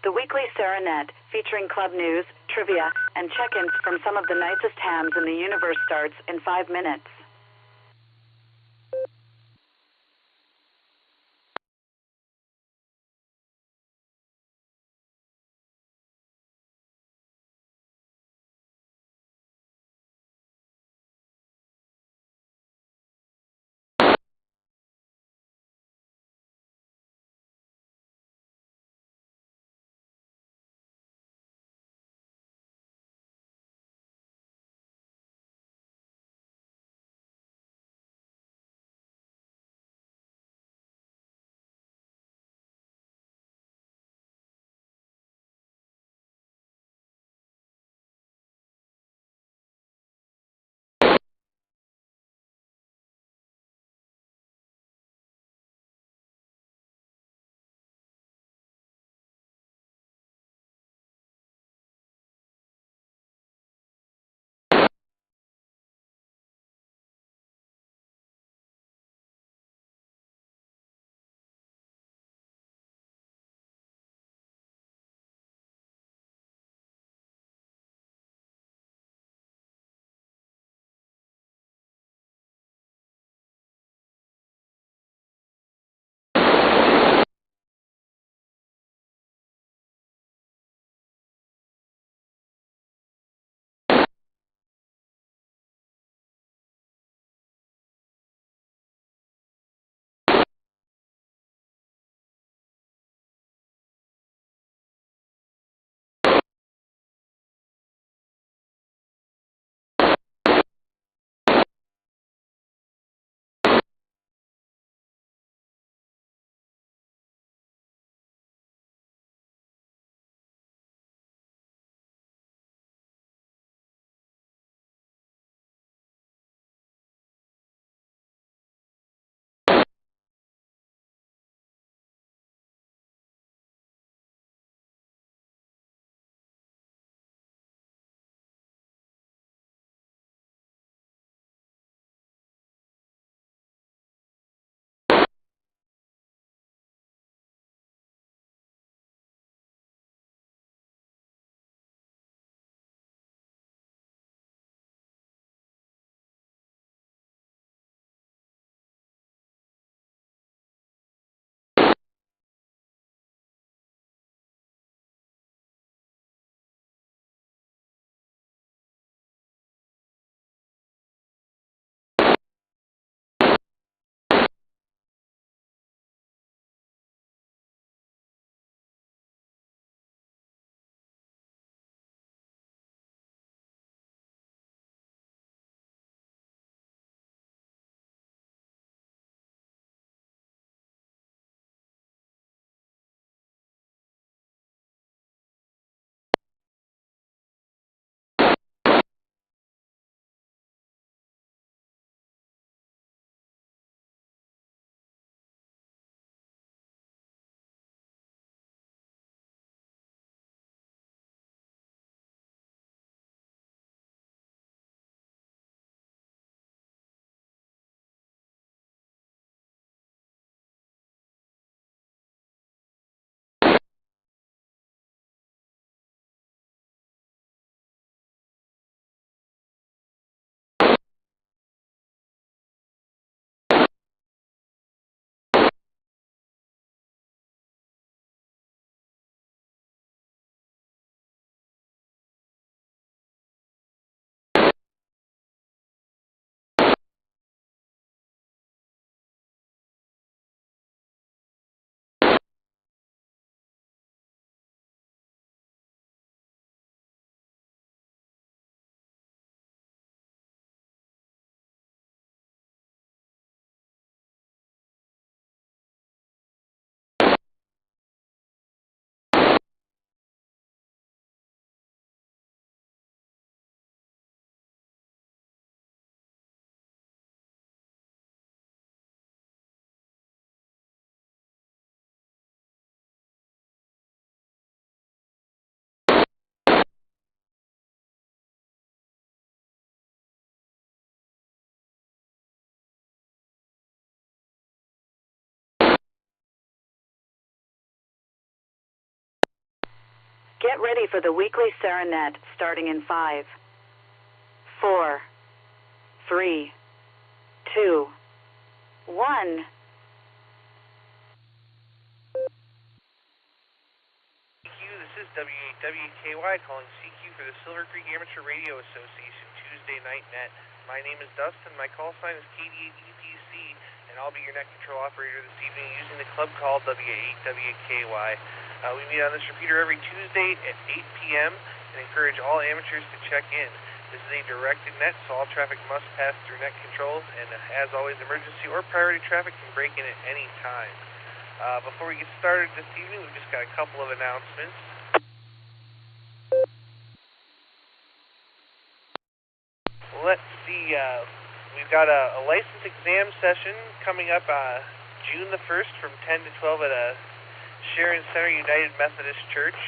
The weekly Serenet, featuring club news, trivia, and check-ins from some of the nicest hams in the universe starts in 5 minutes. Get ready for the weekly Serenet starting in 5, 4, 3, 2, 1. This is WKY calling CQ for the Silvercreek Amateur Radio Association Tuesday Night Net. My name is Dustin, my call sign is KD8EPC, and I'll be your net control operator this evening using the club call WKY. We meet on this repeater every Tuesday at 8 p.m. and encourage all amateurs to check in. This is a directed net, so all traffic must pass through net controls, and as always, emergency or priority traffic can break in at any time. Before we get started this evening, we've just got a couple of announcements. Let's see, we've got a license exam session coming up June the 1st from 10 to 12 at Sharon Center United Methodist Church.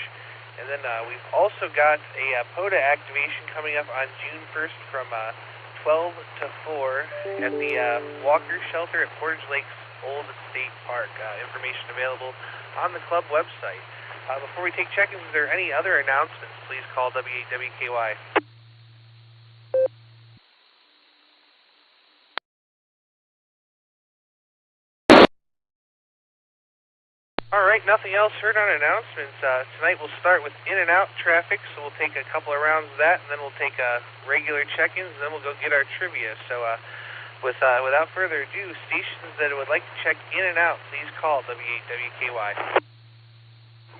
And then we've also got a POTA activation coming up on June 1st from 12 to 4 at the Walker Shelter at Portage Lakes Old State Park. Information available on the club website. Before we take check-ins, is there any other announcements? Please call WKY. All right, nothing else heard on announcements. Tonight we'll start with in and out traffic, so we'll take a couple of rounds of that, and then we'll take regular check-ins, and then we'll go get our trivia. So without further ado, stations that would like to check in and out, please call WKY.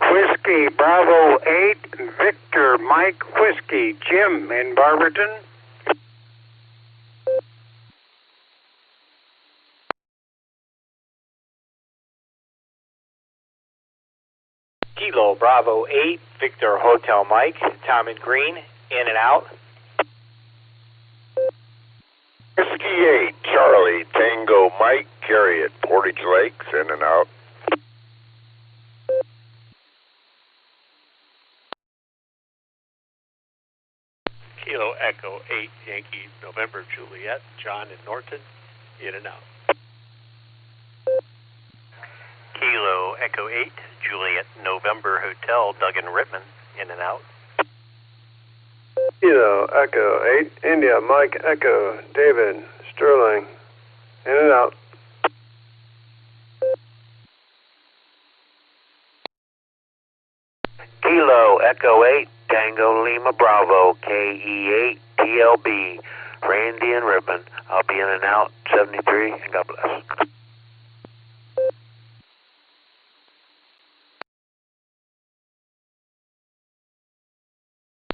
Whiskey Bravo 8, Victor Mike Whiskey, Jim in Barberton. Kilo Bravo 8, Victor Hotel Mike, Tom and Green, in and out. Whiskey 8, Charlie, Tango Mike, Carry at Portage Lakes, in and out. Kilo Echo 8, Yankee November Juliet, John and Norton, in and out. Kilo Echo 8, Juliet November Hotel, Doug and Rittman, in and out. Kilo Echo 8, India Mike Echo, David Sterling, in and out. Kilo Echo 8, Tango Lima Bravo, KE8, TLB, Randy and Ribbon. I'll be in and out, 73, and God bless.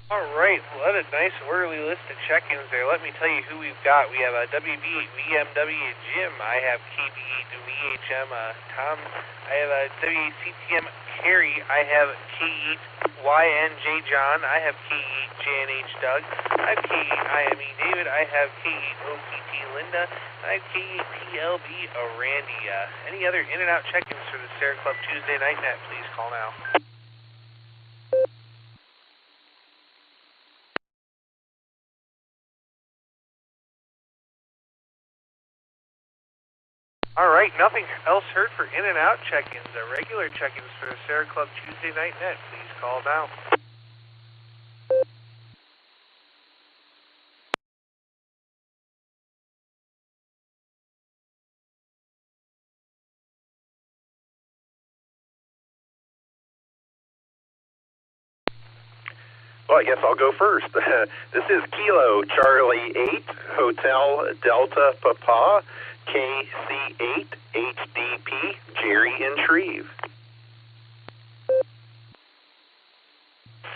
All right, well, what a nice orderly list of check-ins there. Let me tell you who we've got. We have WB8 VMW Jim. I have KB8 VHM Tom. I have WCTM Harry. I have K8 YNJ John. I have K8 JNH Doug. I have K8 IME David. I have K8 OPT Linda. I have K8 TLB Randy. Any other in and out check-ins for the Sarah Club Tuesday Night Net, please call now. All right, nothing else heard for in and out check-ins. Regular check-ins for the Sarah Club Tuesday Night Net, please call now. Well, I guess I'll go first. This is Kilo Charlie 8, Hotel Delta Papa, KC8, HDP, Jerry in Shreve.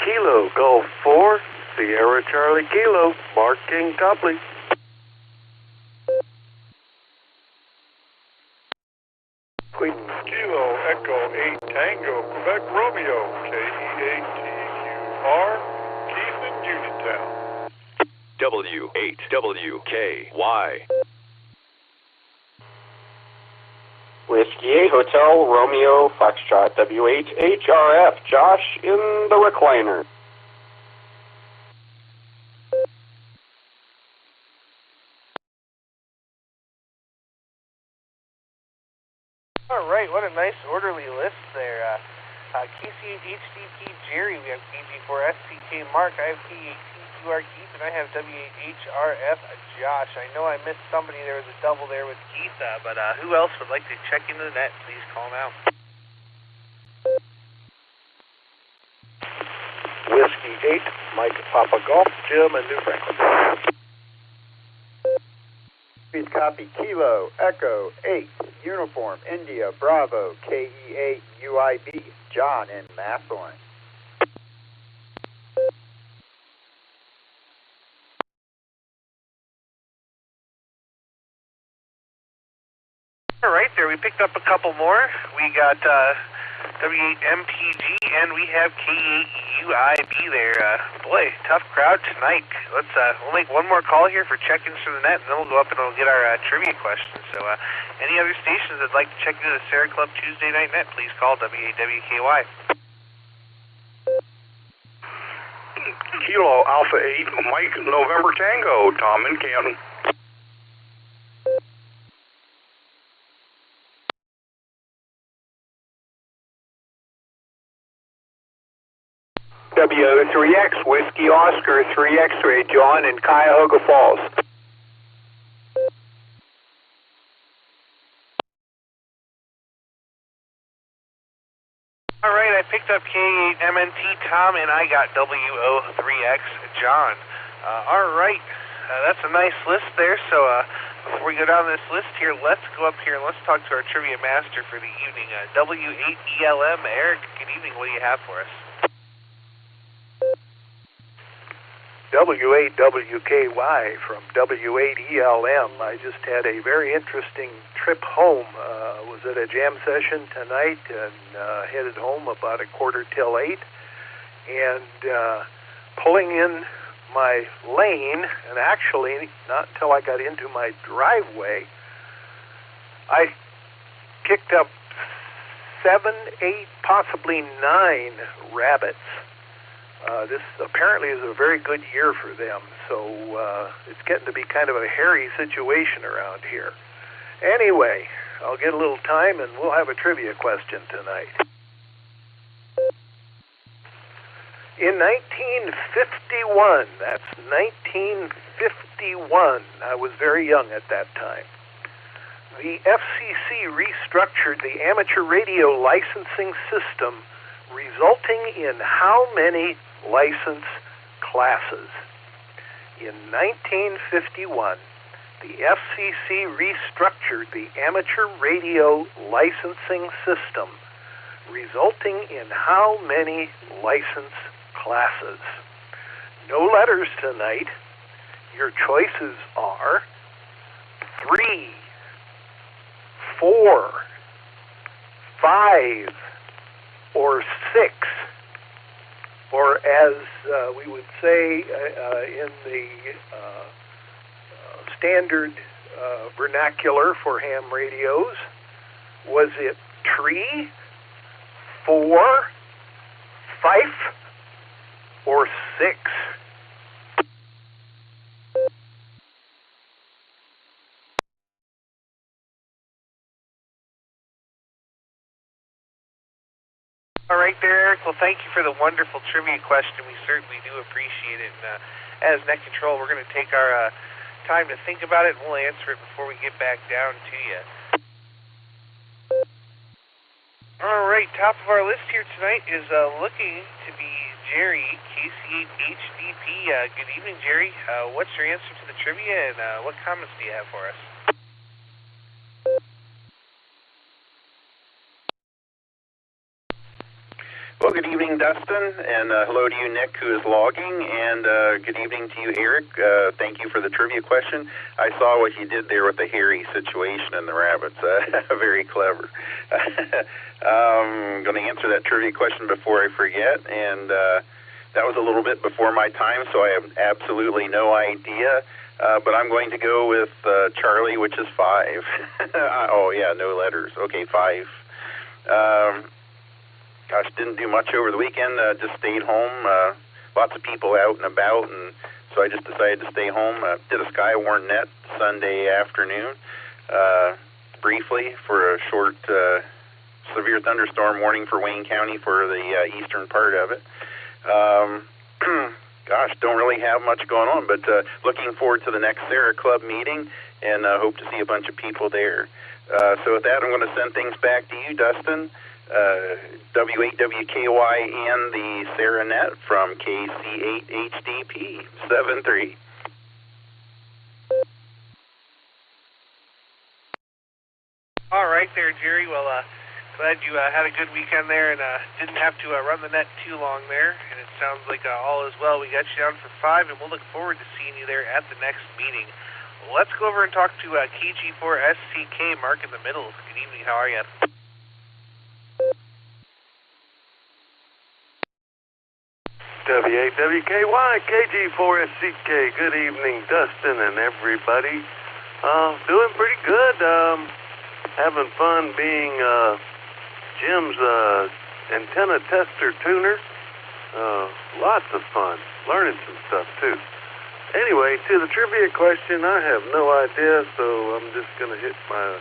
Kilo Golf 4, Sierra Charlie Kilo, Mark King Copley. Kilo Echo 8 Tango Quebec Romeo, KE8TQR, Keith in Uniontown. W8WKY. Whiskey 8 Hotel Romeo Foxtrot, WH8HRF, Josh in the recliner. All right, what a nice orderly list there. KC HDP Jerry, we have for SCK Mark. I have K8TQR Keith, and I have W8HRF Josh. I know I missed somebody. There was a double there with Keith, but who else would like to check into the net? Please call now. Whiskey 8, Mike Papa Golf, Jim in New Franklin. Please copy Kilo Echo 8, Uniform India Bravo KE8 UIB, John in Massillon. All right, there we picked up a couple more. We got W8MPG, and we have K8UIB there. Boy, tough crowd tonight. We'll make one more call here for check-ins from the net, and then we'll go up and we'll get our trivia questions. So any other stations that'd like to check into the Sarah Club Tuesday Night Net, please call W8WKY. Kilo Alpha 8, Mike November Tango, Tom in Canton. W3X, Whiskey Oscar, 3 X-Ray, John in Cuyahoga Falls. All right, I picked up K8MNT Tom, and I got WO3X John. All right, that's a nice list there. So before we go down this list here, let's go up here and let's talk to our trivia master for the evening. W8ELM, Eric, good evening. What do you have for us? W8WKY from W8ELM. I just had a very interesting trip home. Was at a jam session tonight and headed home about 7:45, and pulling in my lane, and actually not until I got into my driveway, I kicked up 7, 8, possibly 9 rabbits. This apparently is a very good year for them, so it's getting to be kind of a hairy situation around here. Anyway, I'll get a little time and we'll have a trivia question tonight. In 1951, that's 1951, I was very young at that time, the FCC restructured the amateur radio licensing system, resulting in how many license classes? In 1951, the FCC restructured the amateur radio licensing system, resulting in how many license classes? No letters tonight. Your choices are 3, 4, 5, or 6, or as we would say in the standard vernacular for ham radios, was it 3, 4, 5, or 6? All right there, Eric. Well, thank you for the wonderful trivia question. We certainly do appreciate it. And as Net Control, we're going to take our time to think about it, and we'll answer it before we get back down to you. All right, top of our list here tonight is looking to be Jerry, KC8HDP. Good evening, Jerry. What's your answer to the trivia, and what comments do you have for us? Well, good evening, Dustin, and hello to you, Nick, who is logging, and good evening to you, Eric. Thank you for the trivia question. I saw what you did there with the hairy situation and the rabbits. Very clever. I'm going to answer that trivia question before I forget, and that was a little bit before my time, so I have absolutely no idea. But I'm going to go with Charlie, which is 5. Oh, yeah, no letters. Okay, 5. Gosh, didn't do much over the weekend, just stayed home. Lots of people out and about, and so I just decided to stay home. Did a Skywarn net Sunday afternoon, briefly, for a short severe thunderstorm warning for Wayne County for the eastern part of it. Gosh, don't really have much going on, but looking forward to the next Sarah Club meeting, and hope to see a bunch of people there. So with that, I'm going to send things back to you, Dustin. W8WKY and the Sarah Net from KC8HDP 73. All right there, Jerry. Well, glad you had a good weekend there and didn't have to run the net too long there. And it sounds like all is well. We got you down for 5, and we'll look forward to seeing you there at the next meeting. Let's go over and talk to KG4SCK, Mark in the middle. Good evening. How are you? W8WKY, KG4SCK. Good evening, Dustin and everybody. Doing pretty good. Having fun being Jim's antenna tester tuner. Lots of fun. Learning some stuff, too. Anyway, to the trivia question, I have no idea, so I'm just going to hit my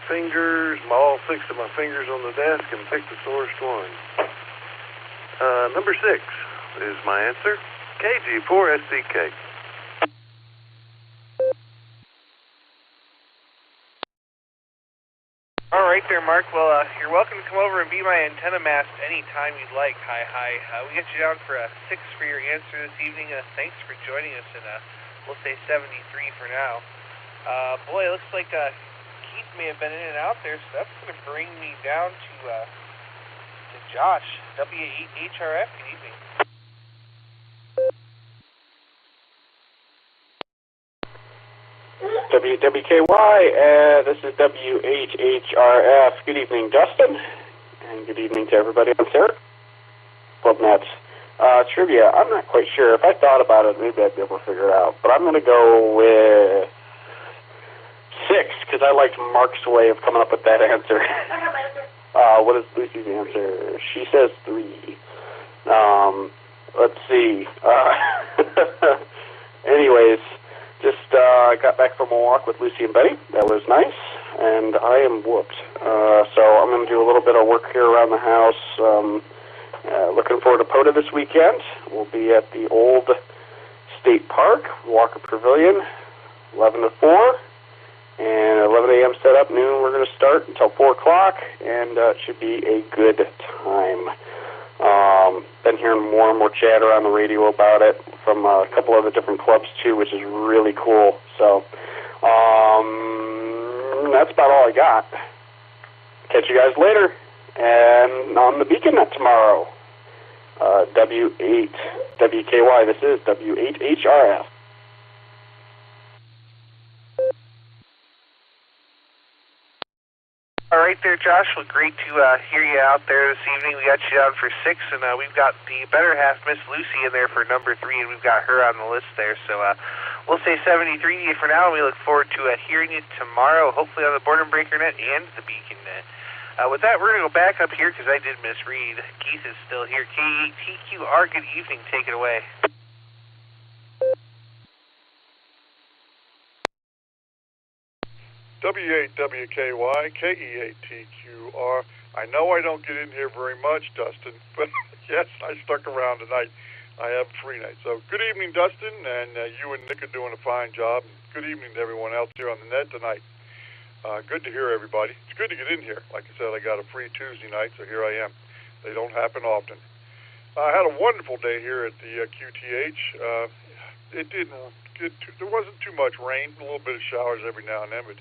fingers, all 6 of my fingers on the desk, and pick the sourced one. Number 6 is my answer. KG4SCK. All right there, Mark. Well, you're welcome to come over and be my antenna mast anytime you'd like. Hi. We got you down for a 6 for your answer this evening. Thanks for joining us, and we'll say 73 for now. Boy, it looks like Keith may have been in and out there, so that's going to bring me down to Josh, W8HRF. Good evening. WWKY, this is WHHRF. Good evening, Dustin, and good evening to everybody on Sarah Club Nets. Trivia, I'm not quite sure. If I thought about it, maybe I'd be able to figure it out, but I'm going to go with 6, because I liked Mark's way of coming up with that answer. What is Lucy's answer? She says 3. Let's see. Anyways, just got back from a walk with Lucy and Betty. That was nice, and I am whooped. So I'm going to do a little bit of work here around the house. Looking forward to POTA this weekend. We'll be at the Old State Park, Walker Pavilion, 11 to 4. And 11 a.m. setup, noon we're going to start until 4 o'clock, and it should be a good time. Been hearing more and more chatter on the radio about it from a couple of the different clubs, too, which is really cool. So that's about all I got. Catch you guys later, and on the Beacon Net tomorrow. W8WKY, this is W8HRF. All right there, Josh. Well, great to hear you out there this evening. We got you down for 6, and we've got the better half, Miss Lucy, in there for number 3, and we've got her on the list there. So we'll say 73 for now, and we look forward to hearing you tomorrow, hopefully on the Boredom Breaker Net and the Beacon Net. With that, we're going to go back up here because I did misread. Keith is still here. KETQR, good evening. Take it away. W8WKY, KE8TQR. I know I don't get in here very much, Dustin, but yes, I stuck around tonight. I have a free night. So good evening, Dustin, and you and Nick are doing a fine job. And good evening to everyone else here on the net tonight. Good to hear everybody. It's good to get in here. Like I said, I got a free Tuesday night, so here I am. They don't happen often. I had a wonderful day here at the QTH. There wasn't too much rain, a little bit of showers every now and then, but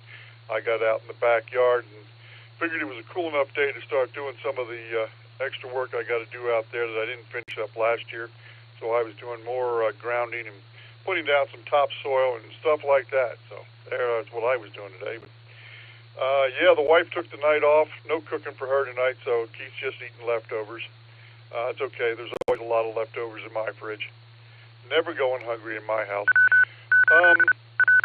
I got out in the backyard and figured it was a cool enough day to start doing some of the extra work I got to do out there that I didn't finish up last year. So I was doing more grounding and putting down some topsoil and stuff like that. So that's what I was doing today. But yeah, the wife took the night off. No cooking for her tonight, so Keith's just eating leftovers. It's okay. There's always a lot of leftovers in my fridge. Never going hungry in my house.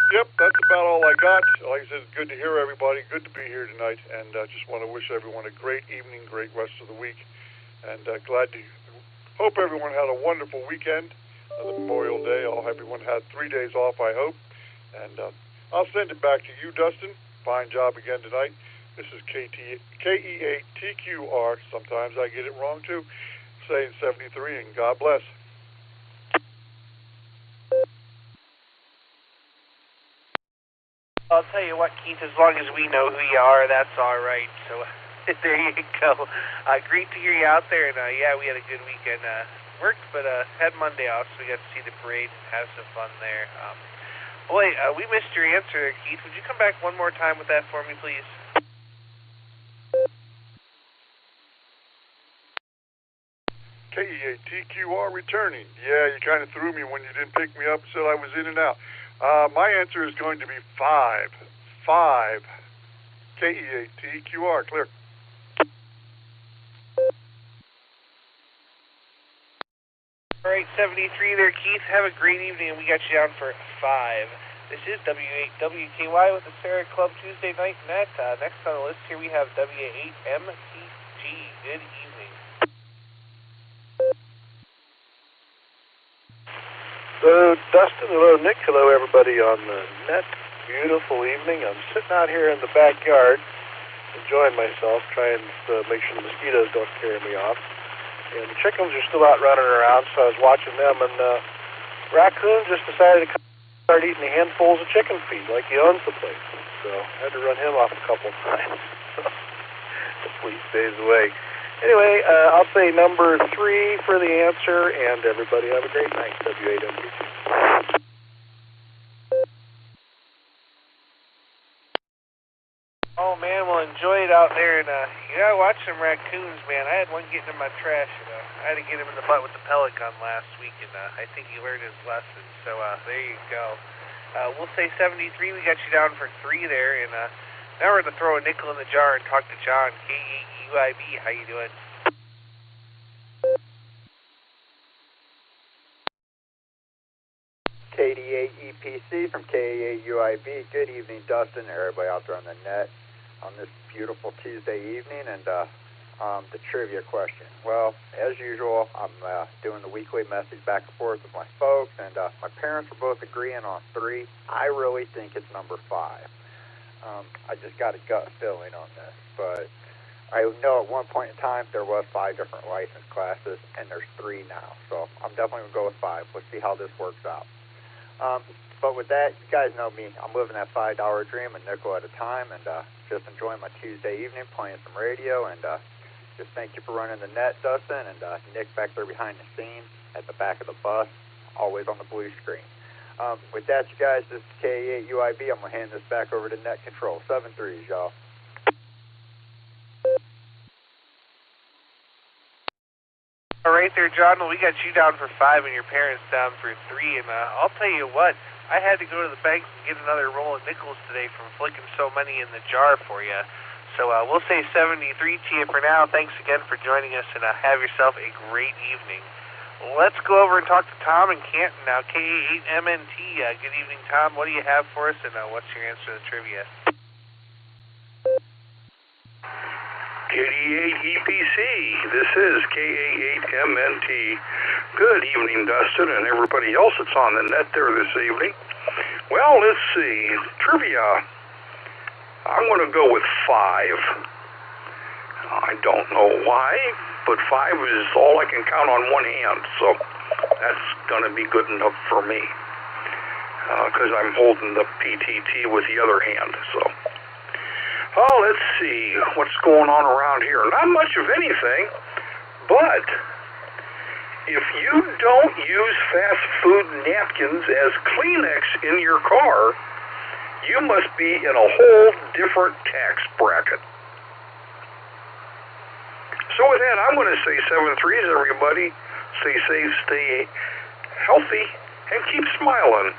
Yep, that's about all I got. Like I said, it's good to hear everybody. Good to be here tonight, and I just want to wish everyone a great evening, great rest of the week, and hope everyone had a wonderful weekend. The Memorial Day, everyone had 3 days off, I hope, and I'll send it back to you, Dustin. Fine job again tonight. This is KE8TQR. Sometimes I get it wrong, too. saying 73, and God bless. I'll tell you what, Keith, as long as we know who you are, that's all right. So there you go. Great to hear you out there. And yeah, we had a good weekend. Worked, but had Monday off, so we got to see the parade and have some fun there. Boy, we missed your answer there, Keith. Would you come back one more time with that for me, please? KEATQR returning. Yeah, you kind of threw me when you didn't pick me up and said I was in and out. My answer is going to be 5. 5. KEATQR, clear. All right, 73 there, Keith. Have a great evening, and we got you down for 5. This is W8WKY with the Sarah Club Tuesday Night Net. Next on the list here, we have W8MTG. Good evening. So, Dustin, hello, Nick, hello, everybody on the net. Beautiful evening. I'm sitting out here in the backyard, enjoying myself, trying to make sure the mosquitoes don't carry me off. And the chickens are still out running around, so I was watching them, and raccoon just decided to start eating handfuls of chicken feed, like he owns the place. So I had to run him off a couple of times. Hopefully he stays away. Anyway, I'll say number 3 for the answer, and everybody have a great night. W8MTG. Oh, man, well, enjoy it out there. And you got to watch some raccoons, man. I had one getting in my trash. And, I had to get him in the butt with the pellet gun last week, and I think he learned his lesson. So there you go. We'll say 73. We got you down for 3 there. And now we're going to throw a nickel in the jar and talk to John, KEUIB. How you doing? KD8EPC from KAUIB. Good evening, Dustin, everybody out there on the net on this beautiful Tuesday evening. And the trivia question. Well, as usual, I'm doing the weekly message back and forth with my folks, and my parents were both agreeing on 3. I really think it's number 5. I just got a gut feeling on this, but I know at one point in time there was 5 different license classes, and there's 3 now. So I'm definitely going to go with 5. Let's see how this works out. But with that, you guys know me. I'm living that $5 dream, a nickel at a time, and just enjoying my Tuesday evening, playing some radio, and just thank you for running the net, Dustin, and Nick back there behind the scenes at the back of the bus, always on the blue screen. With that, you guys, this is KE8UIB. I'm going to hand this back over to Net Control. 7-3s, y'all. All right there, John. Well, we got you down for 5 and your parents down for 3. And I'll tell you what, I had to go to the bank and get another roll of nickels today from flicking so many in the jar for you. So we'll say 73 to you for now. Thanks again for joining us, and have yourself a great evening. Let's go over and talk to Tom in Canton now, KA8MNT. Good evening, Tom. What do you have for us, and what's your answer to the trivia? KD8EPC. This is KA8MNT. Good evening, Dustin, and everybody else that's on the net there this evening. Well, let's see. Trivia. I'm going to go with 5. I don't know why, but 5 is all I can count on one hand, so that's going to be good enough for me, because I'm holding the PTT with the other hand. So, let's see what's going on around here. Not much of anything, but if you don't use fast food napkins as Kleenex in your car, you must be in a whole different tax bracket. So with that, I'm going to say 7-3s, everybody. Stay safe, stay healthy, and keep smiling.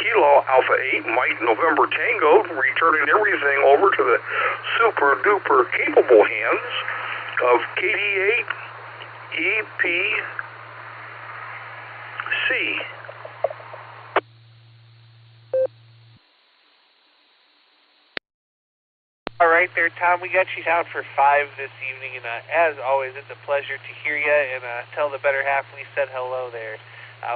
Kilo Alpha 8, Mike November Tango, returning everything over to the super duper capable hands of KD8 EPC. All right there, Tom. We got you down for 5 this evening, and as always, it's a pleasure to hear you, and tell the better half we said hello there.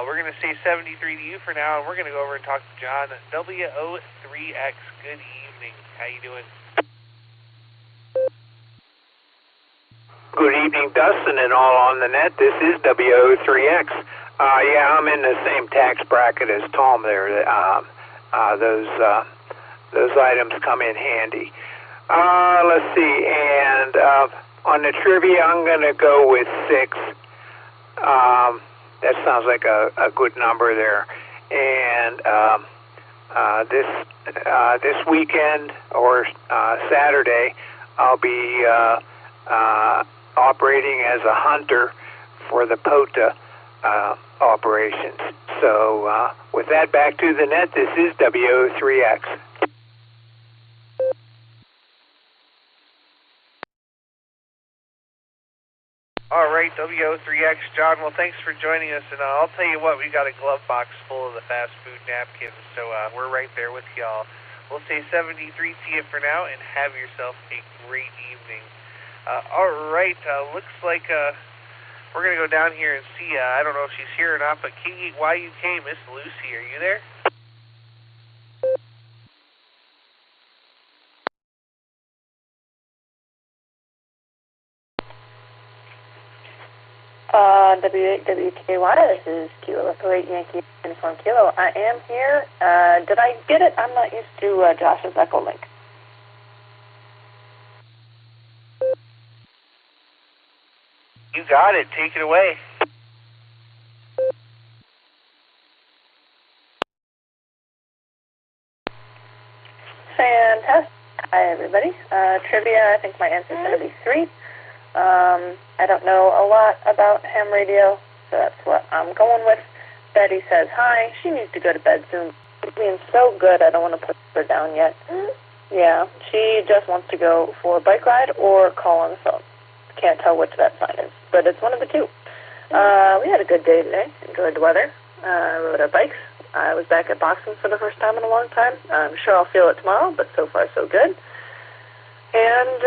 We're going to say 73 to you for now, and we're going to go over and talk to John, WO3X. Good evening. How you doing? Good evening, Dustin, and all on the net. This is WO3X. Yeah, I'm in the same tax bracket as Tom there. Those items come in handy. Let's see, and on the trivia, I'm going to go with 6. That sounds like a good number there. And this weekend or Saturday, I'll be operating as a hunter for the POTA operations. So with that, back to the net. This is WO3X. All right, WO3X, John. Well, thanks for joining us, and I'll tell you what, we got a glove box full of the fast food napkins, so we're right there with y'all. We'll say 73 to you for now, and have yourself a great evening. All right, looks like we're going to go down here and see, I don't know if she's here or not, but KYUK, Miss Lucy, are you there? W8WKY, this is Kilo Echo 8 Yankee Uniform Kilo. I am here. Did I get it? I'm not used to Josh's Echolink. You got it. Take it away. Fantastic. Hi, everybody. Trivia, I think my answer is going to be 3. I don't know a lot about ham radio, so that's what I'm going with. Betty says hi. She needs to go to bed soon. It's being so good, I don't want to put her down yet. Yeah, she just wants to go for a bike ride or call on the phone. Can't tell which that sign is, but it's one of the two. We had a good day today. Enjoyed the weather. Rode our bikes. I was back at boxing for the first time in a long time. I'm sure I'll feel it tomorrow, but so far so good. And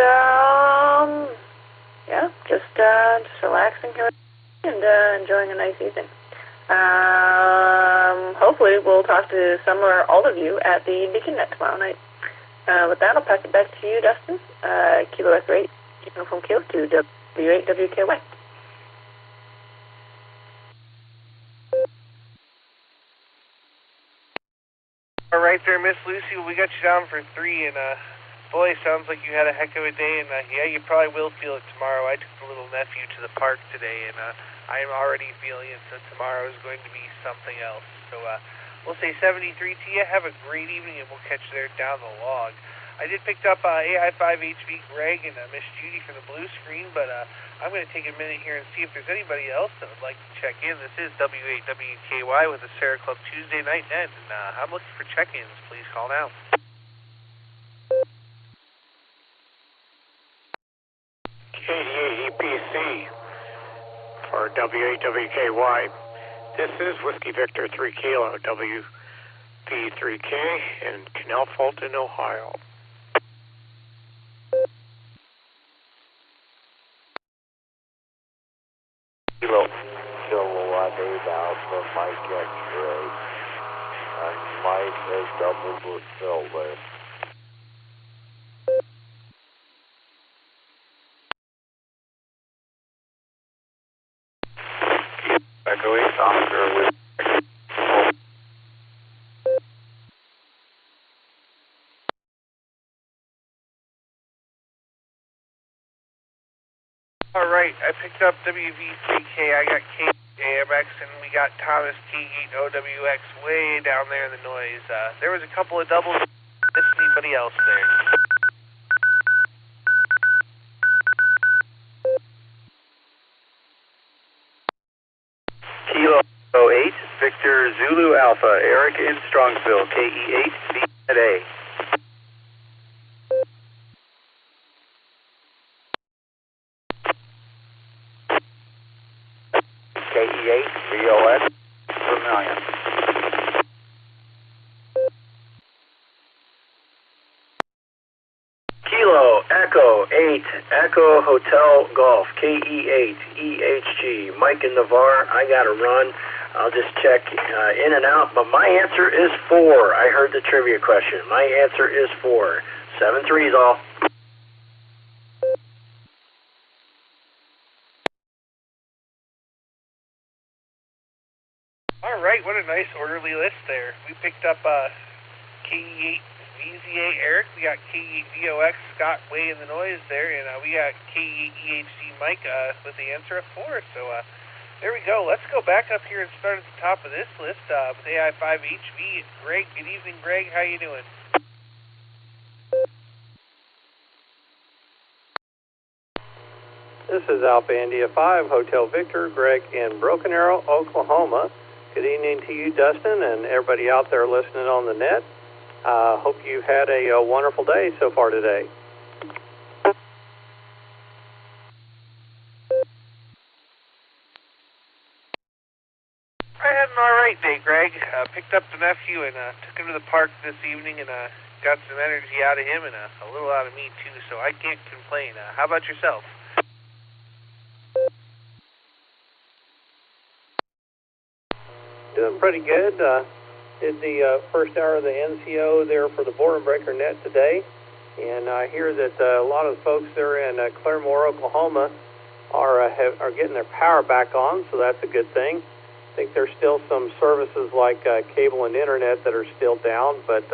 yeah, just relaxing here and enjoying a nice evening. Hopefully we'll talk to some or all of you at the Beacon Net tomorrow night. With that, I'll pass it back to you, Dustin. Kilo Echo 8, Uniform Kilo to W8WKY. All right there, Miss Lucy. We got you down for 3, and boy, sounds like you had a heck of a day, and yeah, you probably will feel it tomorrow. I took the little nephew to the park today, and I am already feeling it, so tomorrow is going to be something else. So we'll say 73 to you. Have a great evening, and we'll catch you there down the log. I did pick up AI5HV Greg and Miss Judy from the blue screen, but I'm going to take a minute here and see if there's anybody else that would like to check in. This is W8WKY with the Sarah Club Tuesday Night Net, and I'm looking for check-ins. Please call now. KDA-EPC for W8WKY. This is Whiskey Victor 3 Kilo, WP3K in Canal Fulton, Ohio. Kilo Dave Alpha, Mike X-Ray, and Mike has double with Silver. Echo 8 Oscar with All right, I picked up WV3K. I got KAMX, and we got Thomas T8OWX way down there in the noise. There was a couple of doubles. Is anybody else there? Kilo 8, Victor Zulu Alpha, Eric in Strongsville, KE8, VZA. KE8, VOS, Vermilion. Kilo Echo 8, Echo Hotel Golf, KE8, EHG, Mike and Navarre. I got to run. I'll just check in and out, but my answer is 4. I heard the trivia question. My answer is 4. 7 3's all. All right, what a nice orderly list there. We picked up KE8 VZA Eric, we got KE8 VOX Scott way in the noise there, and we got KE8 EHC Mike with the answer of 4. So there we go. Let's go back up here and start at the top of this list with AI5HV. Greg, good evening, Greg. How you doing? This is Alpha India 5, Hotel Victor, Greg in Broken Arrow, Oklahoma. Good evening to you, Dustin, and everybody out there listening on the net. Hope you've had a wonderful day so far today. I had an all right day, Greg. Picked up the nephew and took him to the park this evening and got some energy out of him and a little out of me, too, so I can't complain. How about yourself? Doing pretty good. Did the first hour of the NCO there for the Board and Breaker Net today, and I hear that a lot of the folks there in Claremore, Oklahoma, are getting their power back on, so that's a good thing. I think there's still some services like cable and internet that are still down, but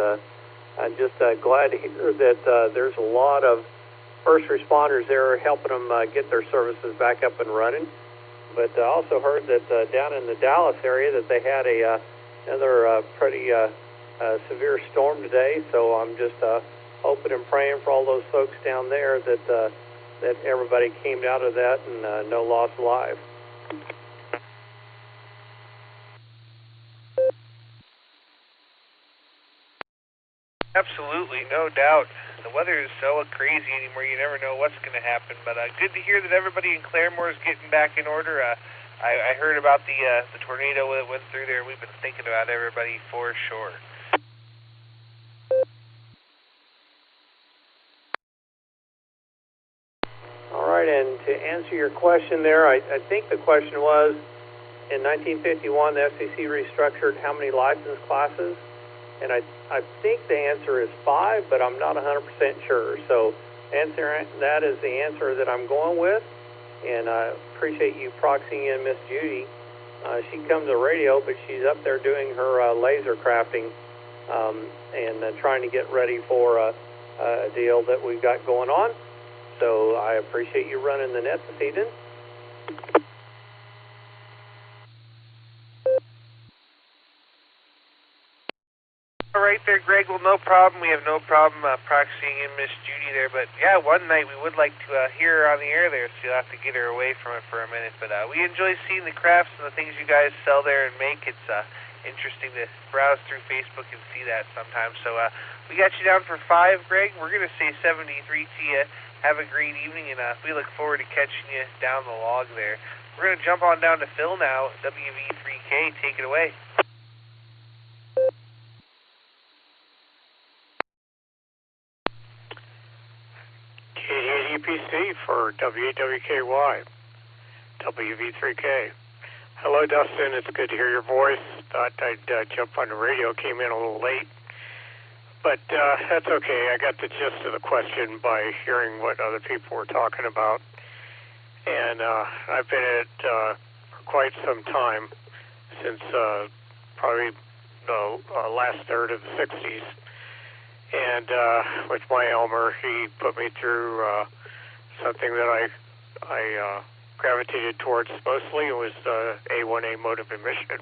I'm just glad to hear that there's a lot of first responders there helping them get their services back up and running. But I also heard that down in the Dallas area that they had another pretty severe storm today, so I'm just hoping and praying for all those folks down there that that everybody came out of that and no loss alive. Absolutely, no doubt. The weather is so crazy anymore, you never know what's going to happen. But good to hear that everybody in Claremore is getting back in order. I heard about the tornado that went through there. We've been thinking about everybody for sure. All right, and to answer your question there, I think the question was, in 1951, the FCC restructured how many license classes? And I think the answer is 5, but I'm not 100% sure. So answer that is the answer that I'm going with. And I appreciate you proxying in Miss Judy. She comes to radio, but she's up there doing her laser crafting and trying to get ready for a deal that we've got going on. So I appreciate you running the net this evening. All right there, Greg. Well, no problem. We have no problem proxying in Miss Judy there. But, yeah, one night we would like to hear her on the air there, so you'll have to get her away from it for a minute. But we enjoy seeing the crafts and the things you guys sell there and make. It's interesting to browse through Facebook and see that sometimes. So we got you down for 5, Greg. We're going to say 73 to you. Have a great evening, and we look forward to catching you down the log there. We're going to jump on down to Phil now, WV3K. Take it away. EPC for WAWKY, WV3K. Hello, Dustin. It's good to hear your voice. Thought I'd jump on the radio. Came in a little late, but that's okay. I got the gist of the question by hearing what other people were talking about, and I've been at it for quite some time, since probably the last third of the 60s. And with my Elmer, he put me through something that I gravitated towards mostly. It was A1A mode of emission.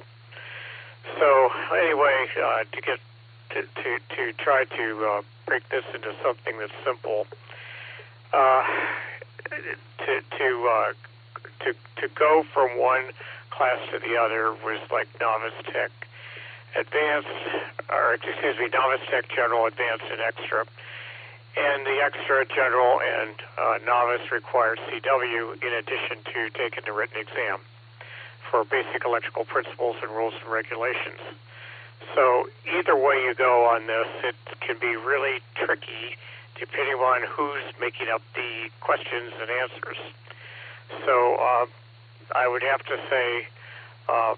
So anyway, to try to break this into something that's simple, to go from one class to the other was like novice tech. Novice Tech General, Advanced, and Extra. And the Extra, General, and Novice requires CW in addition to taking the written exam for basic electrical principles and rules and regulations. So either way you go on this, it can be really tricky depending on who's making up the questions and answers. So I would have to say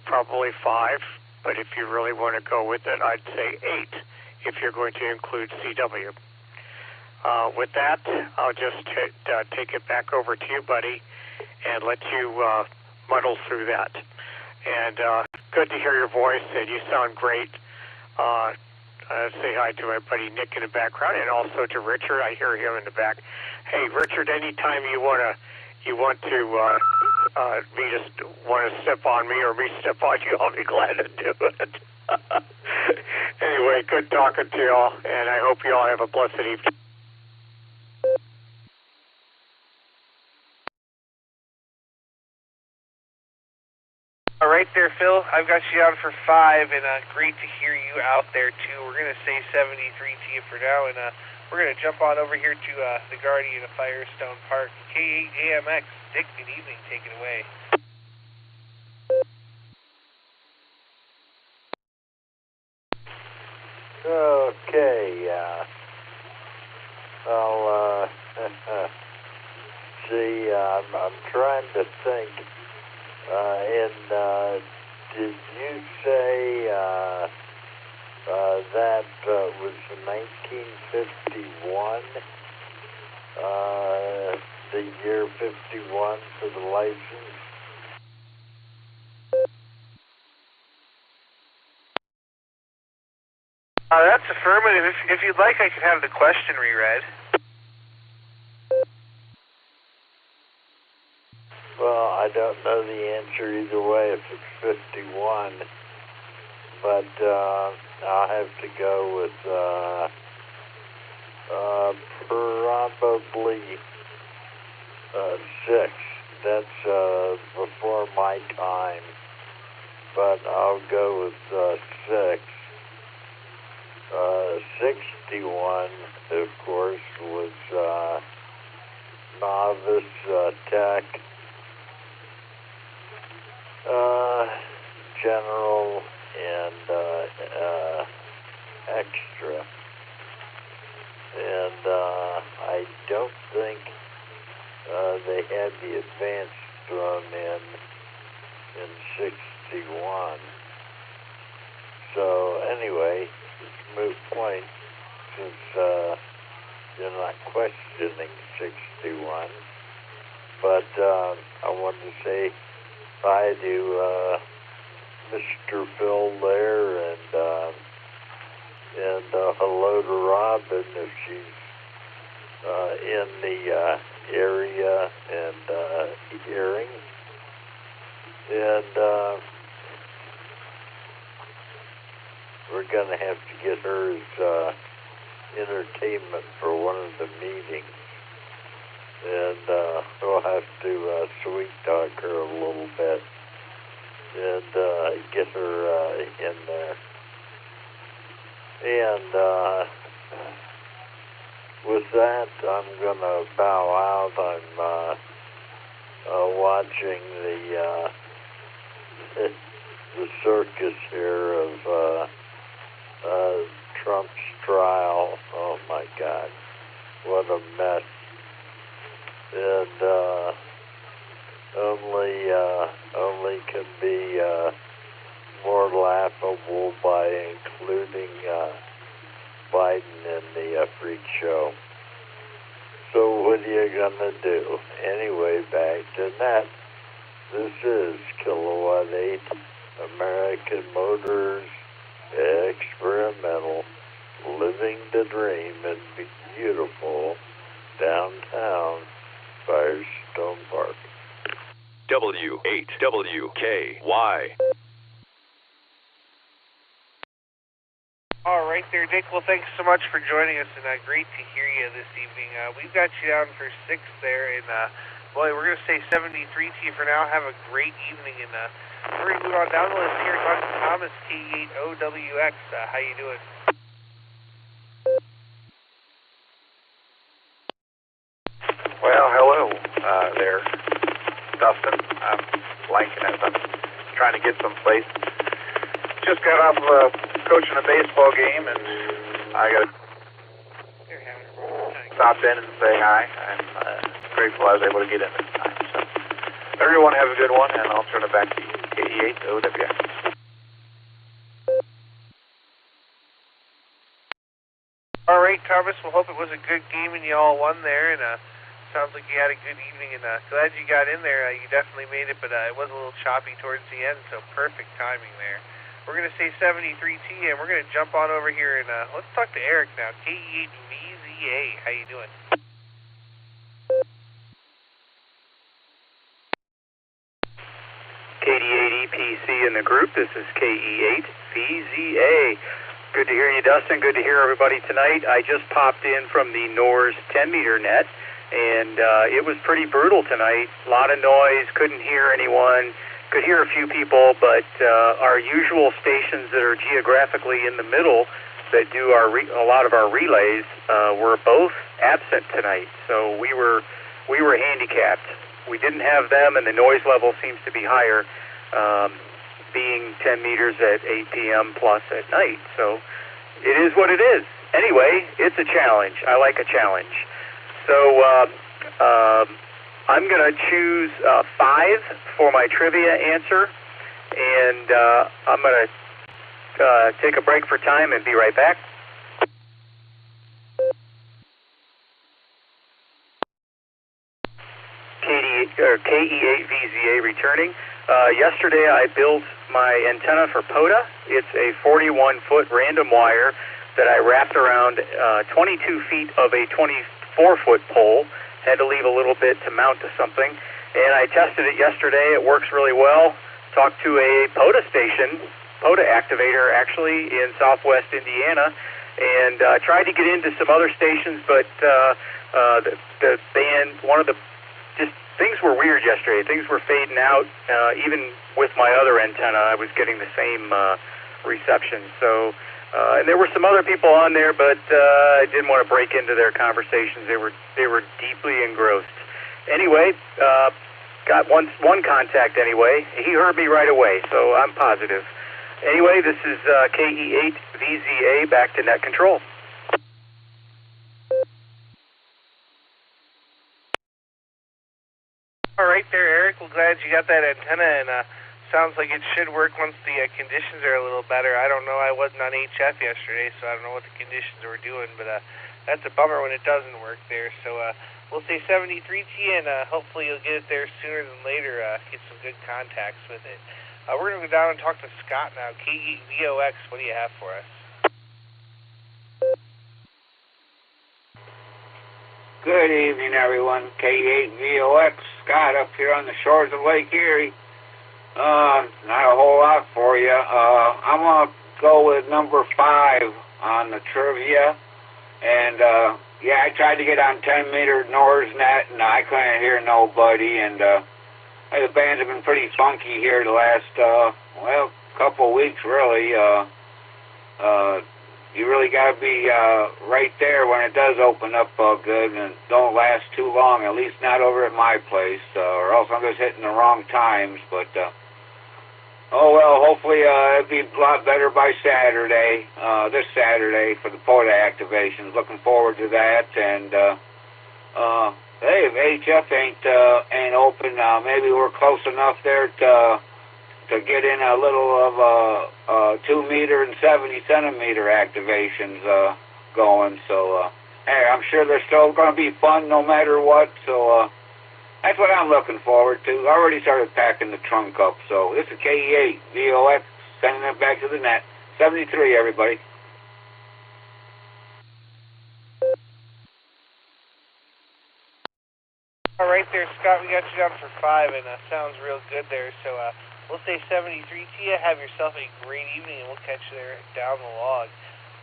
probably 5. But if you really want to go with it, I'd say 8 if you're going to include CW. With that, I'll just take it back over to you, buddy, and let you muddle through that. And good to hear your voice, and you sound great. Say hi to my buddy Nick in the background, and also to Richard. I hear him in the back. Hey, Richard, anytime you want to step on me or me step on you, I'll be glad to do it. Anyway, good talking to you all, and I hope you all have a blessed evening. All right there, Phil. I've got you down for 5, and great to hear you out there, too. We're going to say 73 to you for now, and we're going to jump on over here to the Guardian of Firestone Park. K8AMX, Dick, good evening. Take it away. Okay, see, I'm trying to think. Did you say that was 1951? The year 51 for the license? That's affirmative. If you'd like, I could have the question reread. Well, I don't know the answer either way if it's 51, but I'll have to go with probably 6. That's before my time, but I'll go with 6. 61, of course, was novice tech. General and extra, and I don't think they had the advanced thrown in 61. So anyway, it's a moot point since you're not questioning 61. But I wanted to say hi to Mr. Phil there, and hello to Robin if she's in the area and hearing. And we're going to have to get her as entertainment for one of the meetings. And we'll have to sweet talk her a little bit and get her in there. And with that, I'm going to bow out. I'm watching the circus here of Trump's trial. Oh, my God. What a mess. And only can be more laughable by including Biden in the freak show. So what are you gonna do? Anyway, back to net. This is Kilowatt 8, American Motors, experimental, living the dream in beautiful downtown Firestone Park. W8WKY. All right there, Dick. Well, thanks so much for joining us, and great to hear you this evening. We've got you down for 6 there, and boy, we're going to say 73 to you for now. Have a great evening, and we're going to move on down the list here. Talk to Thomas, K8OWX. How you doing? Well, hello there, Dustin. I'm blanking as I'm trying to get someplace. Just got off of coaching a baseball game, and I got to stop in and say hi. I'm grateful I was able to get in this time. So, everyone have a good one, and I'll turn it back to you. K8OWX. All right, Thomas. We'll hope it was a good game and you all won there. And Sounds like you had a good evening, and glad you got in there. You definitely made it, but it was a little choppy towards the end, so perfect timing there. We're going to say 73T, and we're going to jump on over here, and let's talk to Eric now. KE8VZA, how you doing? KD8EPC in the group. This is KE8VZA. Good to hear you, Dustin. Good to hear everybody tonight. I just popped in from the NORS 10-meter net, and it was pretty brutal tonight. A lot of noise, couldn't hear anyone, could hear a few people, but our usual stations that are geographically in the middle that do a lot of our relays were both absent tonight, so we were handicapped. We didn't have them, and the noise level seems to be higher, being 10 meters at 8 p.m. plus at night. So it is what it is. Anyway, it's a challenge. I like a challenge. So I'm going to choose 5 for my trivia answer, and I'm going to take a break for time and be right back. KE8VZA returning. Yesterday I built my antenna for POTA. It's a 41-foot random wire that I wrapped around 22 feet of a 24-foot pole. Had to leave a little bit to mount to something. And I tested it yesterday. It works really well. Talked to a POTA station, POTA activator actually, in southwest Indiana, and tried to get into some other stations, but the band, just things were weird yesterday. Things were fading out. Even with my other antenna, I was getting the same reception. So, and there were some other people on there, but I didn't want to break into their conversations. They were deeply engrossed. Anyway, got one contact anyway. He heard me right away, so I'm positive. Anyway, this is KE8VZA back to net control. All right there, Eric. Well, glad you got that antenna, and sounds like it should work once the conditions are a little better. I don't know. I wasn't on HF yesterday, so I don't know what the conditions were doing, but that's a bummer when it doesn't work there. So we'll say 73T, and hopefully you'll get it there sooner than later, get some good contacts with it. We're going to go down and talk to Scott now. KE8VOX, what do you have for us? Good evening, everyone. K8VOX, Scott up here on the shores of Lake Erie. Not a whole lot for you. I'm going to go with number 5 on the trivia. And, yeah, I tried to get on 10-meter NORS net, and I couldn't hear nobody. And the bands have been pretty funky here the last, couple of weeks, really. You really got to be right there when it does open up good, and don't last too long, at least not over at my place, or else I'm just hitting the wrong times. But, oh well, hopefully it'll be a lot better by Saturday, this Saturday for the POTA activations. Looking forward to that. And, hey, if HF ain't open, maybe we're close enough there to get in a little of 2-meter and 70-centimeter activations going. So, hey, I'm sure they're still going to be fun no matter what. So, that's what I'm looking forward to. I already started packing the trunk up. So, this is KE8VOX, sending it back to the net. 73, everybody. All right there, Scott. We got you down for 5, and sounds real good there. So, we'll say 73T. Have yourself a great evening, and we'll catch you there down the log.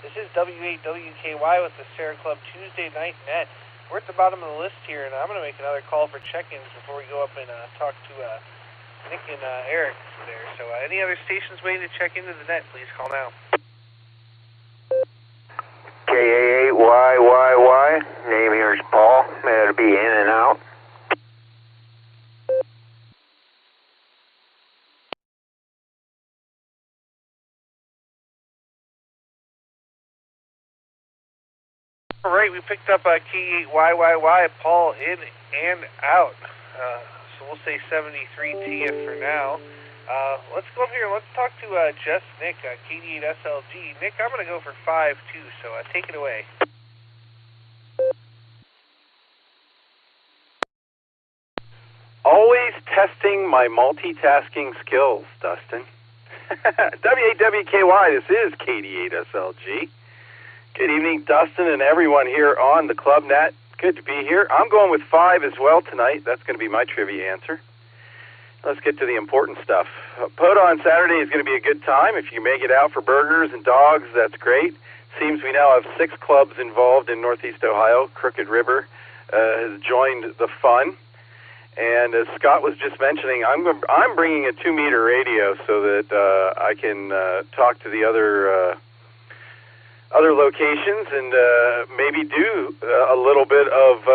This is W8WKY with the Sarah Club Tuesday Night Net. We're at the bottom of the list here, and I'm going to make another call for check-ins before we go up and talk to Nick and Eric there. So any other stations waiting to check into the net, please call now. KA8YYY. Name here is Paul. It'll be in and out. All right, we picked up K8YYY, Paul in and out. So we'll say 73T for now. Let's go up here. Let's talk to Just Nick, KD8SLG. Nick, I'm going to go for 5 too, so take it away. Always testing my multitasking skills, Dustin. W8WKY, this is KD8SLG. Good evening, Dustin, and everyone here on the Club Net. Good to be here. I'm going with 5 as well tonight. That's going to be my trivia answer. Let's get to the important stuff. POTA on Saturday is going to be a good time. If you make it out for burgers and dogs, that's great. Seems we now have 6 clubs involved in Northeast Ohio. Crooked River has joined the fun. And as Scott was just mentioning, I'm bringing a 2-meter radio so that I can talk to the other locations and maybe do a little bit of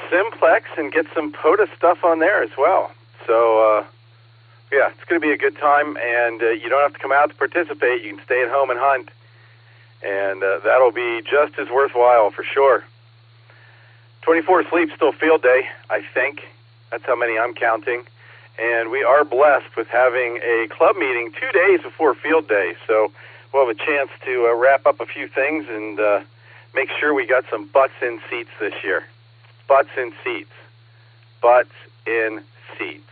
simplex and get some POTA stuff on there as well. So, yeah, it's going to be a good time, and you don't have to come out to participate. You can stay at home and hunt, and that'll be just as worthwhile for sure. 24 sleep still field day, I think. That's how many I'm counting. And we are blessed with having a club meeting 2 days before field day. So we'll have a chance to wrap up a few things and make sure we got some butts in seats this year. Butts in seats. Butts in seats.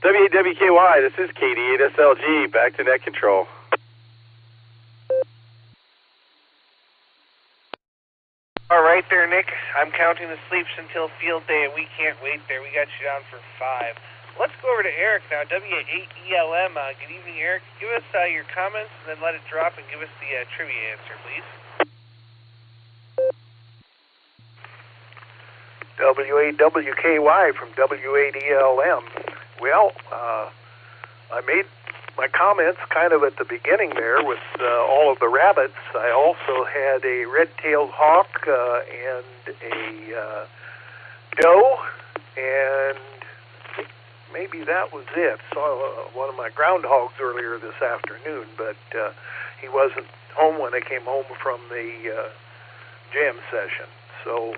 W8WKY, this is KD8SLG. Back to net control. All right there, Nick. I'm counting the sleeps until field day, and we can't wait there. We got you down for 5. Let's go over to Eric now, W8ELM. Good evening, Eric. Give us your comments, and then let it drop, and give us the trivia answer, please. W8WKY from W8ELM. Well, I made my comments kind of at the beginning there with all of the rabbits. I also had a red-tailed hawk and a doe, and maybe that was it. Saw one of my groundhogs earlier this afternoon, but he wasn't home when I came home from the jam session. So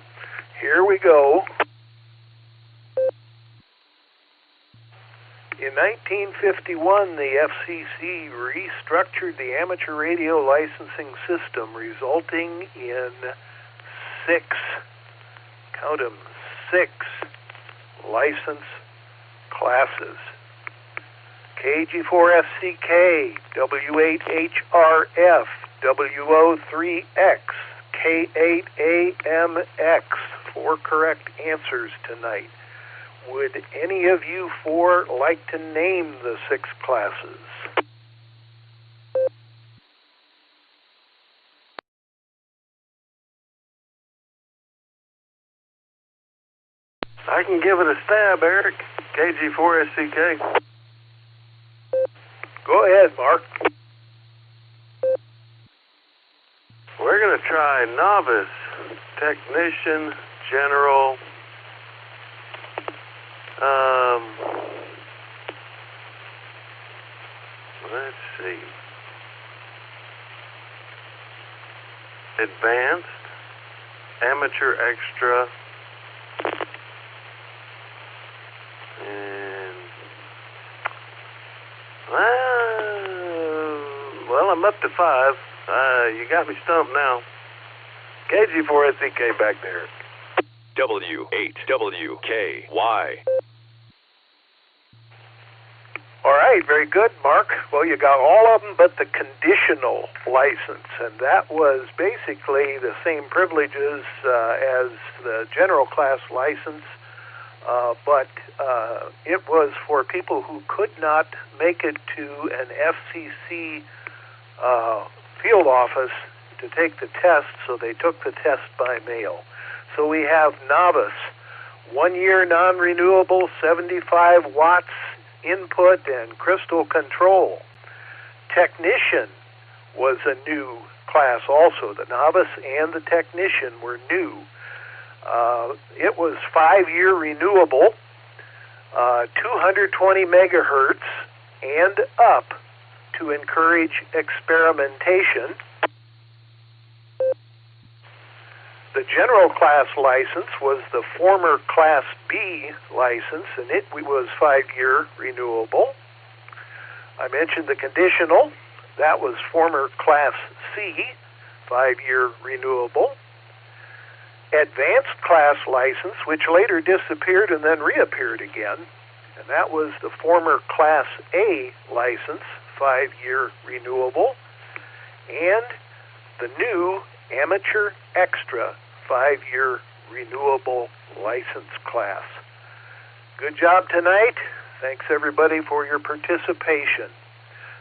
here we go. In 1951, the FCC restructured the amateur radio licensing system, resulting in 6, count 'em, 6 license classes. KG4FCK, W8HRF, WO3X, K8AMX. 4 correct answers tonight. Would any of you 4 like to name the 6 classes? I can give it a stab, Eric. KG4SCK. Go ahead, Mark. We're going to try novice, technician, general. Let's see. Advanced, amateur extra, and well, I'm up to 5. You got me stumped now. KG4SCK back there. W8WKY. All right, very good, Mark. Well, you got all of them but the conditional license, and that was basically the same privileges as the general class license, but it was for people who could not make it to an FCC field office to take the test, so they took the test by mail. So we have novice, 1 year non-renewable, 75 watts input and crystal control. Technician was a new class also. The novice and the technician were new. It was 5-year renewable, 220 megahertz and up to encourage experimentation. The general class license was the former Class B license, and it was 5-year renewable. I mentioned the conditional. That was former Class C, 5-year renewable. advanced class license, which later disappeared and then reappeared again. And that was the former Class A license, 5-year renewable, and the new Amateur Extra 5-year renewable license class. Good job tonight. Thanks everybody for your participation.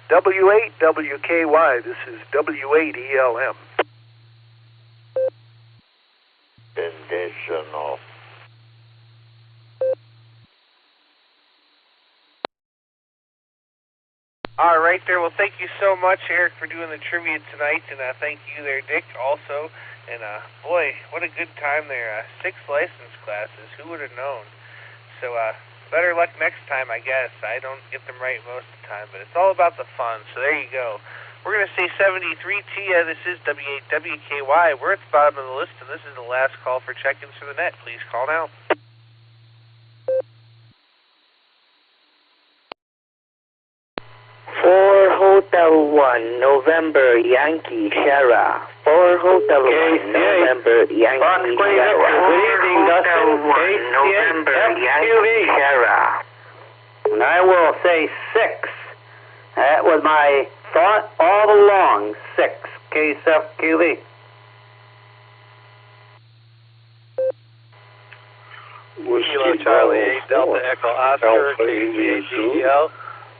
W8WKY, this is W8ELM. Conditional. All right there. Well, thank you so much, Eric, for doing the trivia tonight, and thank you there, Dick, also. And boy, what a good time there. 6 license classes. Who would have known? So better luck next time, I guess. I don't get them right most of the time, but it's all about the fun. So there you go. We're going to say 73 to you. This is W8WKY. We're at the bottom of the list, and this is the last call for check-ins for the net. Please call now. Hotel 1, November, Yankee, Sierra. 4 Hotel 1, November, Yankee, Sierra. Good evening, Dustin. 1, November, Yankee, Sierra. And I will say 6. That was my thought all along. 6, KSFQV. Kilo Charlie 8 Delta Echo Oscar KCAGEL.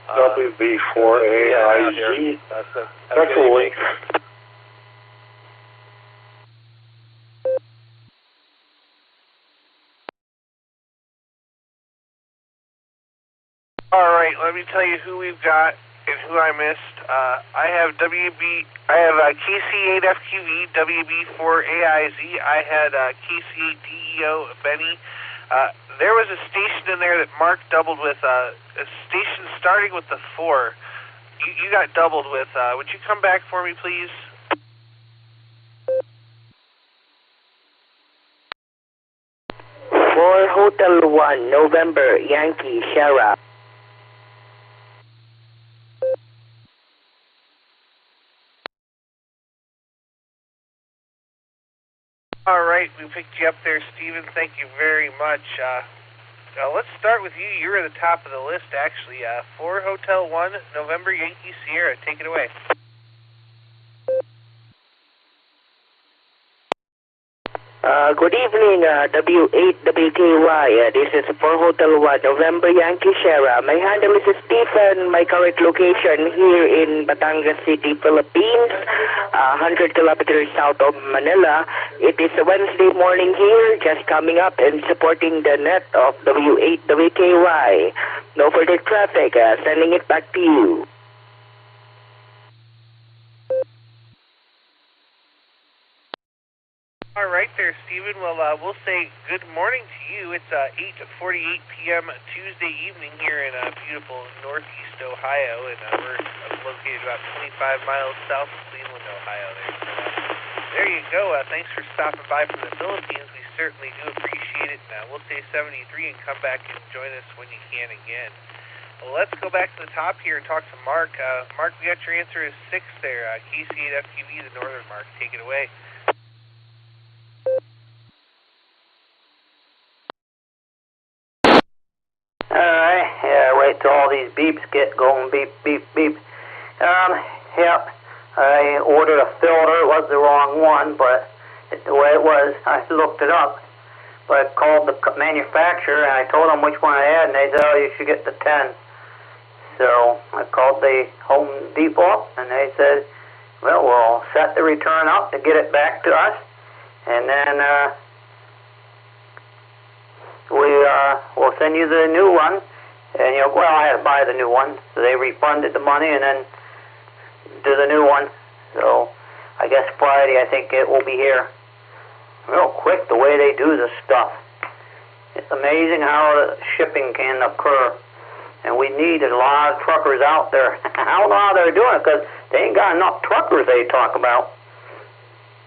WB4AIG. Echolink. All right, let me tell you who we've got and who I missed. I have KC8FQV, WB4AIZ. I had KC8DEO, Benny. There was a station in there that Mark doubled with, a station starting with the 4. You got doubled with. Would you come back for me, please? For Hotel 1, November, Yankee, Sierra. All right, we picked you up there, Steven. Thank you very much. Let's start with you. You're at the top of the list, actually. 4 Hotel 1, November, Yankee, Sierra. Take it away. Good evening, W8WKY. This is 4 Hotel 1, November, Yankee, Sierra. My handle is Stephen. My current location here in Batangas City, Philippines, 100 kilometers south of Manila. It is a Wednesday morning here, just coming up and supporting the net of W8WKY. No further traffic, sending it back to you. All right there, Stephen. Well, we'll say good morning to you. It's 8:48 p.m. Tuesday evening here in beautiful northeast Ohio, and we're located about 25 miles south of Cleveland, Ohio. There you go. Thanks for stopping by from the Philippines. We certainly do appreciate it. We'll say 73 and come back and join us when you can again. Well, let's go back to the top here and talk to Mark. Mark, we got your answer is 6 there. KC8FQV, the northern Mark. Take it away. Alright, yeah, wait till all these beeps get going, beep, beep, beep. Yep, I ordered a filter, it was the wrong one, but the way it was, I looked it up. But I called the manufacturer and I told them which one I had, and they said, oh, you should get the 10. So I called the Home Depot, and they said, well, we'll set the return up to get it back to us, and then we'll send you the new one. And well, I had to buy the new one, so they refunded the money and then do the new one. So I guess Friday, I think it will be here. Real quick, the way they do this stuff. It's amazing how the shipping can occur. And we need a lot of truckers out there. I don't know how they're doing it, because they ain't got enough truckers they talk about.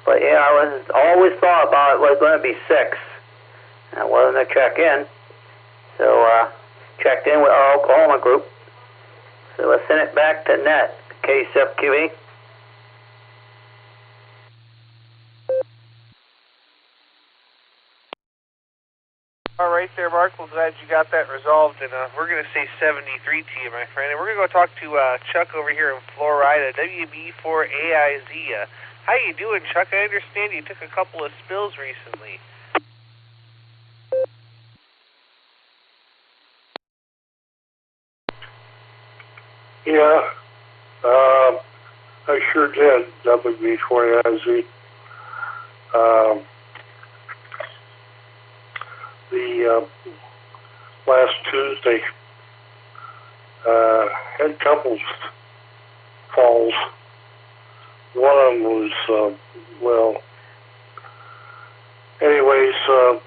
But yeah, I always thought about it was going to be 6. I wasn't a check-in, so checked in with our Oklahoma group. So let's send it back to net, KSFQV. Mark. We're glad you got that resolved, and we're going to say 73 to you, my friend. And we're going to go talk to Chuck over here in Florida, WB4AIZ. How you doing, Chuck? I understand you took a couple of spills recently. Yeah, I sure did, WB4AIZ. The last Tuesday had a couple falls. One of them was, anyways, so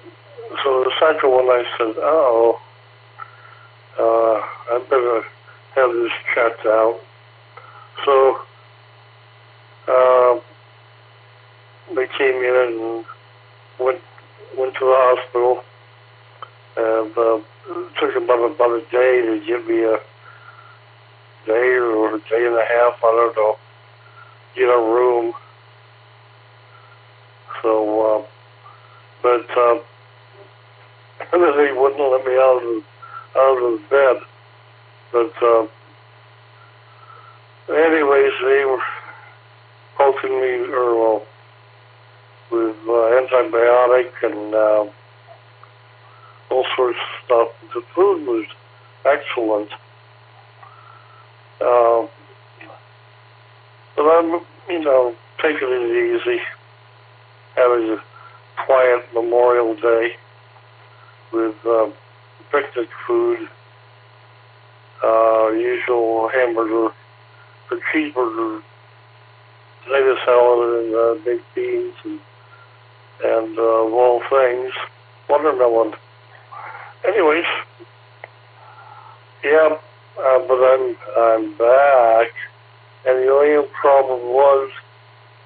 the second one I said, I better have this checked out. So they came in and went to the hospital, and it took about a day to give me a day or a day and a half, I don't know, get a room. So, but they wouldn't let me out of the bed. But anyways, they were poking me, with antibiotic and all sorts of stuff. The food was excellent. But I'm, taking it easy, having a quiet Memorial Day with picnic food, usual hamburger, or cheeseburger, potato salad, and baked beans, and of all things, watermelon. Anyways, yeah, but I'm back, and the only problem was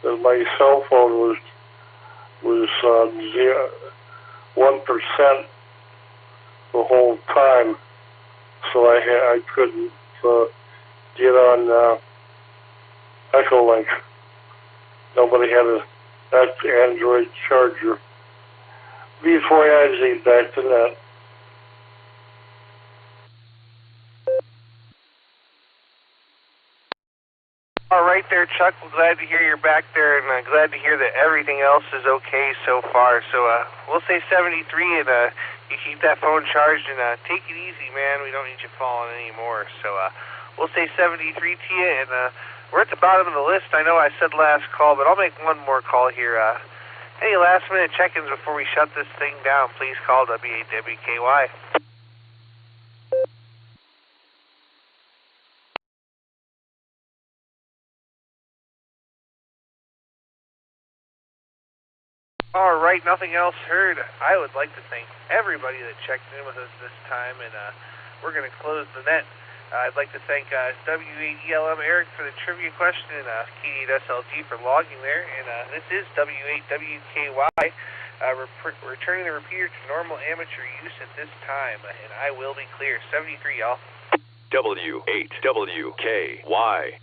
that my cell phone was 1% the whole time, so I couldn't get on Echolink. Nobody had that Android charger. Before I was back to that. All right there, Chuck. We're glad to hear you're back there, and glad to hear that everything else is okay so far. So we'll say 73, and you keep that phone charged, and take it easy, man. We don't need you falling anymore. So we'll say 73 to you, and we're at the bottom of the list. I know I said last call, but I'll make one more call here. Any last-minute check-ins before we shut this thing down, please call WAWKY. All right, nothing else heard. I would like to thank everybody that checked in with us this time, and we're going to close the net. I'd like to thank W8ELM Eric for the trivia question, and K8SLG for logging there. And this is W8WKY, returning the repeater to normal amateur use at this time, and I will be clear. 73, y'all. W8WKY.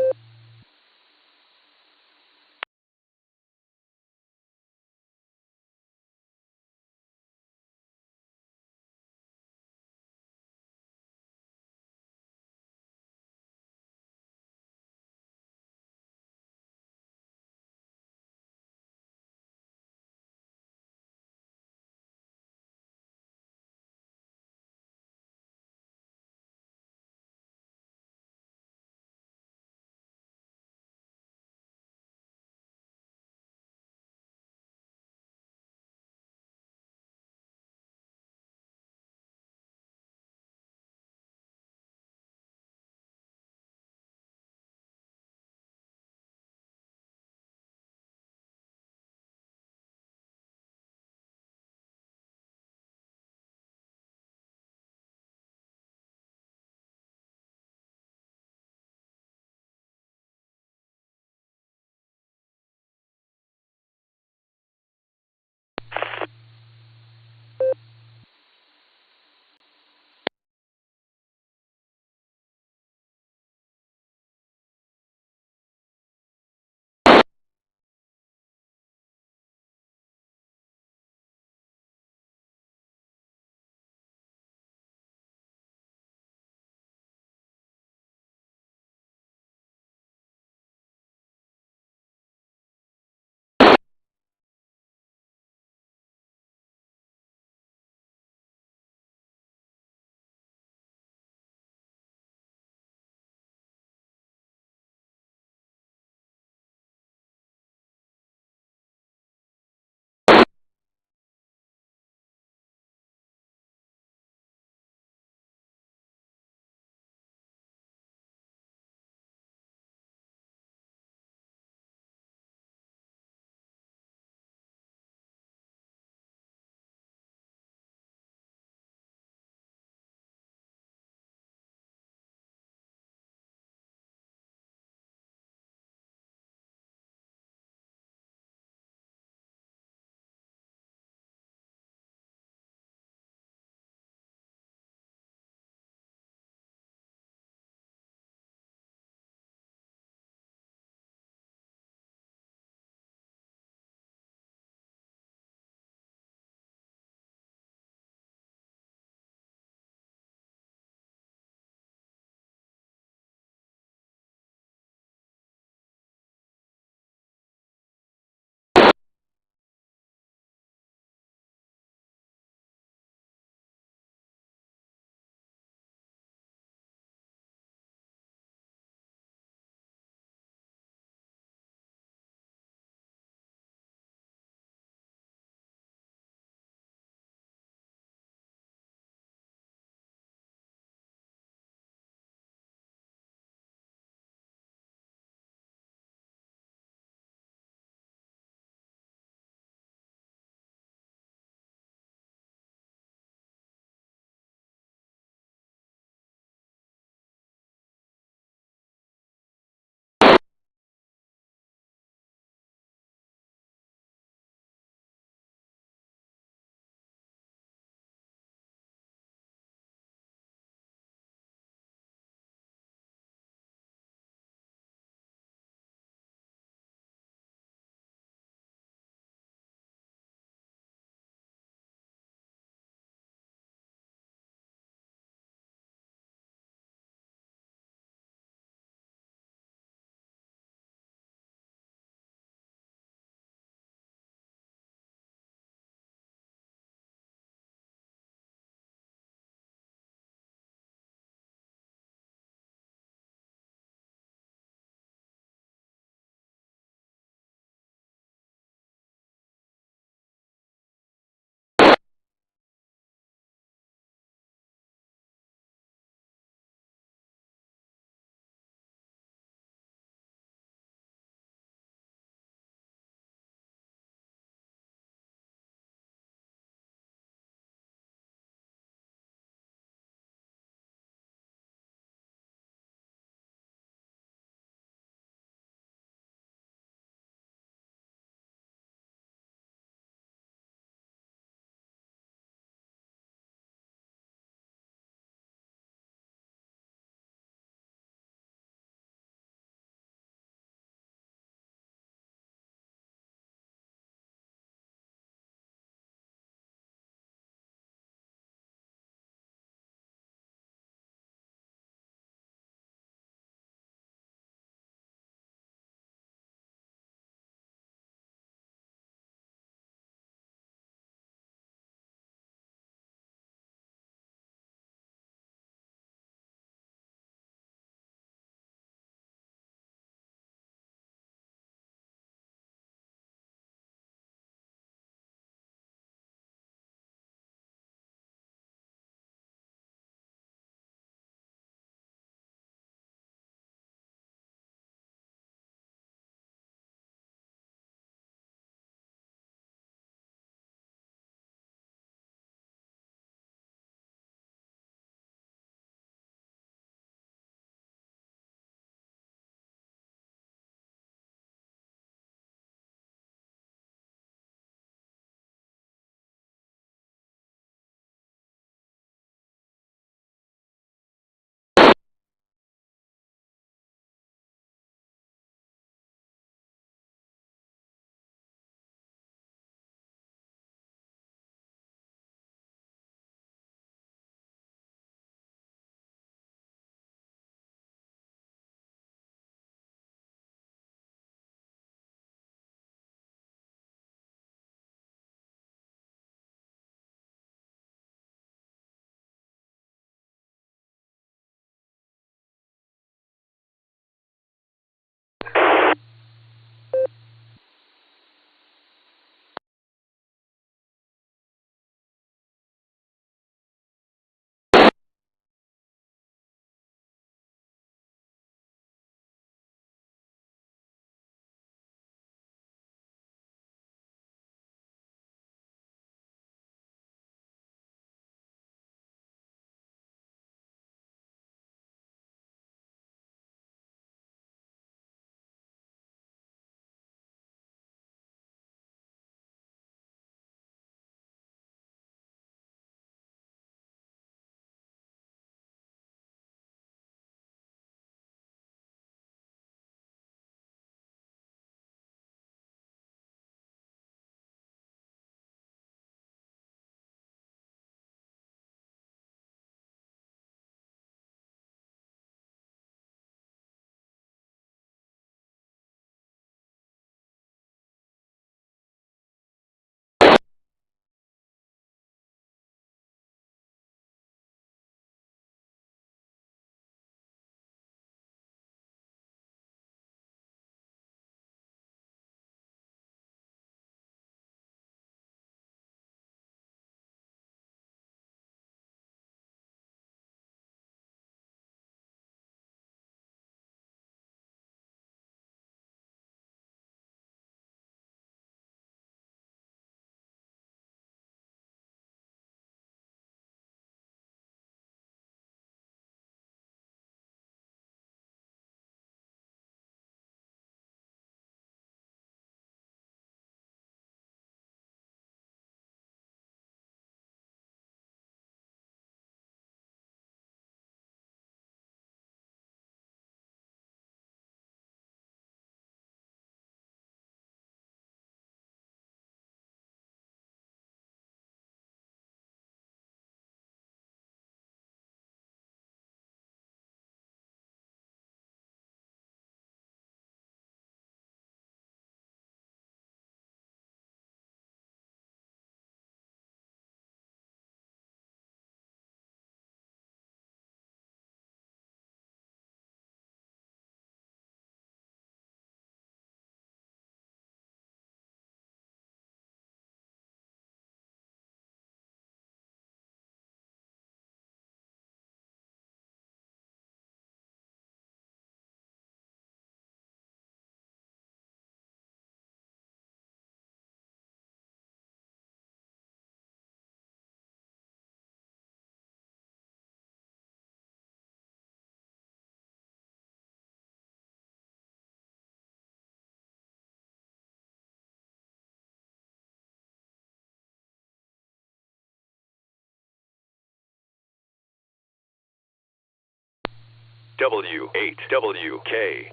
W8WKY.